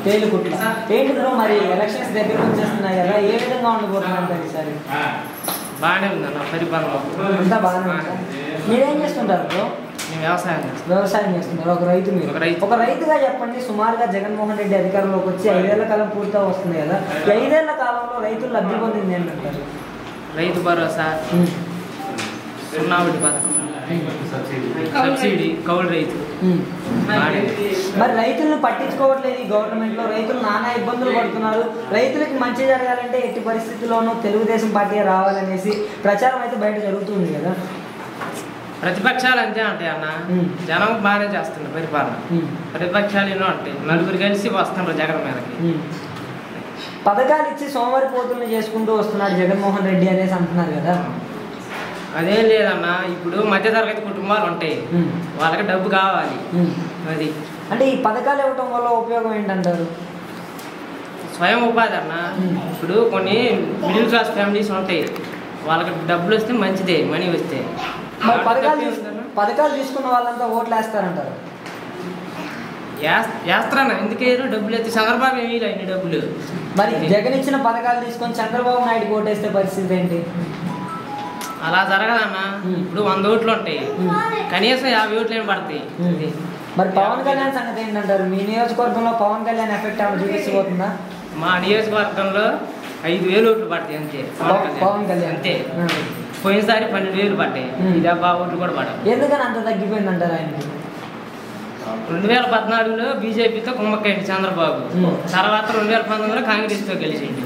తేలుకుట్ల ఏంటి బ్రో మరి ఎలక్షన్స్ దగ్గరకు వచ్చేస్తున్నాయి కదా, ఏ విధంగా ఉండబోతుందంటారు ఈసారి? బాగానే ఉందన్న పరిపాలన అంతా బాగానే ఉందా? మీరేం చేస్తుంటారు బ్రో? వ్యవసాయం చేస్తున్నారు. ఒక రైతు మీరు. ఒక రైతుగా చెప్పండి, సుమారుగా జగన్మోహన్ రెడ్డి అధికారంలోకి వచ్చి 5 ఏళ్ల కాలం పూర్తిగా వస్తుంది కదా, 5 ఏళ్ల కాలంలో రైతులు లబ్ధి పొందింది ఏంటంటారు? రైతు భరోసా, సున్నావటి పథకం, సబ్సిడీ, కౌలు రైతు. మరి రైతులను పట్టించుకోవట్లేదు ఈ గవర్నమెంట్ లో. రైతులు నానా ఇబ్బందులు పడుతున్నారు. రైతులకి మంచి జరగాలంటే ఎట్టి పరిస్థితుల్లోనూ తెలుగుదేశం పార్టీ రావాలనేసి ప్రచారం అయితే బయట జరుగుతుంది కదా. ప్రతిపక్షాలు అంతే ఉంటాయి అన్న, జనం బాగానే చేస్తున్నారు పరిపాలన. ప్రతిపక్షాలు ఎన్నో ఉంటాయి, నలుగురు కలిసి వస్తున్నారు జగన్ మీదకి. పథకాలు ఇచ్చి సోమవారి పోతులను చేసుకుంటూ వస్తున్నాడు జగన్మోహన్ రెడ్డి అనేసి అంటున్నారు కదా. అదేం లేదన్న, ఇప్పుడు మధ్యతరగతి కుటుంబాలు ఉంటాయి, వాళ్ళకి డబ్బు కావాలి. అది అంటే ఈ పథకాలు ఇవ్వటం వల్ల ఉపయోగం ఏంటంటారు? స్వయం ఉపాధి అన్న. ఇప్పుడు కొన్ని మిడిల్ క్లాస్ ఫ్యామిలీస్ ఉంటాయి, వాళ్ళకి డబ్బులు వస్తే మంచిదే, మనీ వస్తే. మరి పథకాలు తీసుకున్న వాళ్ళంతా ఓట్లు వేస్తారంటారు? వేస్తారన్న, ఎందుకేరు డబ్బులు అయితే చంద్రబాబు ఏమీ అన్ని డబ్బులు. మరి జగన్ ఇచ్చిన పథకాలు తీసుకొని చంద్రబాబు నాయుడు ఓటేస్తే పరిస్థితి ఏంటి? అలా జరగదన్న. ఇప్పుడు 100 ఓట్లు ఉంటాయి, కనీసం 50 ఓట్లు ఏమి పడతాయి. మరి పవన్ కళ్యాణ్ సంగతి ఏంటంటారు? మీ నియోజకవర్గంలో పవన్ కళ్యాణ్ ఎఫెక్ట్ ఏమైనా చూపించబోతుందా? మా నియోజకవర్గంలో 5,000 ఓట్లు పడతాయి అంతే. పవన్ కళ్యాణ్ అంతే. పోయినసారి 12,000 పడ్డాయి, ఇది 50 ఓట్లు కూడా పడవు. ఎందుకని అంత తగ్గిపోయిందంటారు ఆయనకి? 2014లో బీజేపీతో కుమ్మక్కయ్యండి చంద్రబాబు, తర్వాత 2019లో కాంగ్రెస్తో గెలిచింది.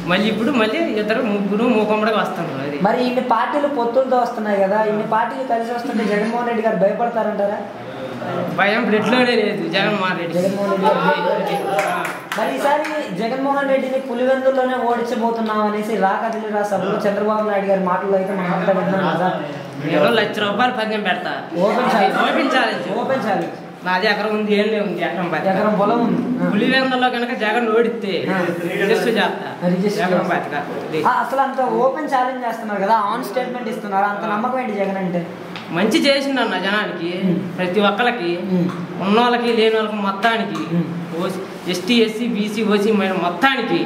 మళ్ళీ ఇప్పుడు ఇద్దరు ముగ్గురు మూకుమ్మడిగా వస్తున్నారు. అది మరి ఇన్ని పార్టీలు పొత్తులతో వస్తున్నాయి కదా, ఇన్ని పార్టీలు కలిసి వస్తుంటే జగన్మోహన్ రెడ్డి గారు భయపడతారంటారా? భయం బ్లడ్లోనే లేదు జగన్మోహన్ రెడ్డి. మరి ఈసారి జగన్మోహన్ రెడ్డిని పులివెందుల్లోనే ఓడించబోతున్నాం అనేసి రాకదిలి సభలో చంద్రబాబు నాయుడు గారి మాటలు అయితే మనం అంతా విన్నాం కదా. నేను ₹1,00,000 పందెం పెడతా, ఓపెన్ ఛాలెంజ్. నాది ఎకరం ఉంది, ఏం లేదు, ఎకరం పొలం ఉంది. పులివెందుల్లో కనుక జగన్ ఓడిస్తే రిజిస్టర్ చేస్తా. అసలు అంత ఓపెన్ ఛాలెంజ్ చేస్తున్నారు కదా, ఆన్ స్టేట్మెంట్ ఇస్తున్నారు, అంత నమ్మకం ఏంటి జగన్ అంటే? మంచి చేసిండు అన్న జనానికి, ప్రతి ఒక్కరికి, ఉన్న వాళ్ళకి లేని వాళ్ళకి మొత్తానికి, ఎస్టీ ఎస్సీ బీసీ ఓసీ మొత్తానికి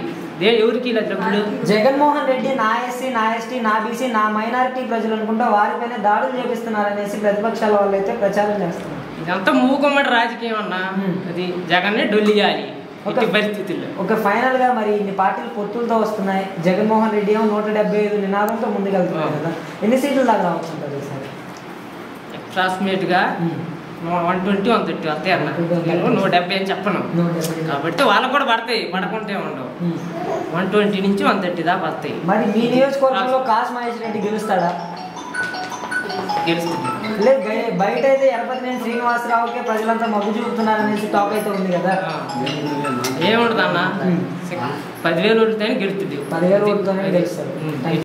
ఎవరికి ఇలా డబ్బులు. జగన్మోహన్ రెడ్డి నా ఎస్సీ నా ఎస్టీ నా బీసీ నా మైనారిటీ ప్రజలు అనుకుంటా వారిపైన దాడులు చేపిస్తున్నారనేసి ప్రతిపక్షాల వాళ్ళు అయితే ప్రచారం చేస్తున్నారు. ఇదంతా మూకుమ్మడి రాజకీయం అన్న. అది జగన్నే డొల్లియాలి పరిస్థితుల్లో. ఒక ఫైనల్ గా మరి ఇన్ని పార్టీలు పొత్తులతో వస్తున్నాయి, జగన్మోహన్ రెడ్డి 175 నినాదంతో ముందుకెళ్తున్నారు కదా, ఎన్ని సీట్లు దాకా రావచ్చు అంటారు ఈసారి? అప్రాక్సిమేట్ గా 120, 130 వస్తాయి అన్న. నేను 170 అని చెప్పను కాబట్టి వాళ్ళకు కూడా పడతాయి, పడకుంటే ఉండవు. 120 నుంచి 130 దాకా వస్తాయి. మరి మీ నియోజకవర్గంలో కాసు మహేష్ రెడ్డి గెలుస్తాడా? గెలుస్తుంది. లేదు, బయట అయితే ఎరపతినేని శ్రీనివాసరావుకే ప్రజలంతా మగ్గు చూపుతున్నారనేసి టాక్ అయితే ఉంది కదా. ఏముండదు అన్న, 10,000 ఓట్లతోనే గెలుస్తుంది. 10,000 ఓట్లతోనే గెలుస్తారు.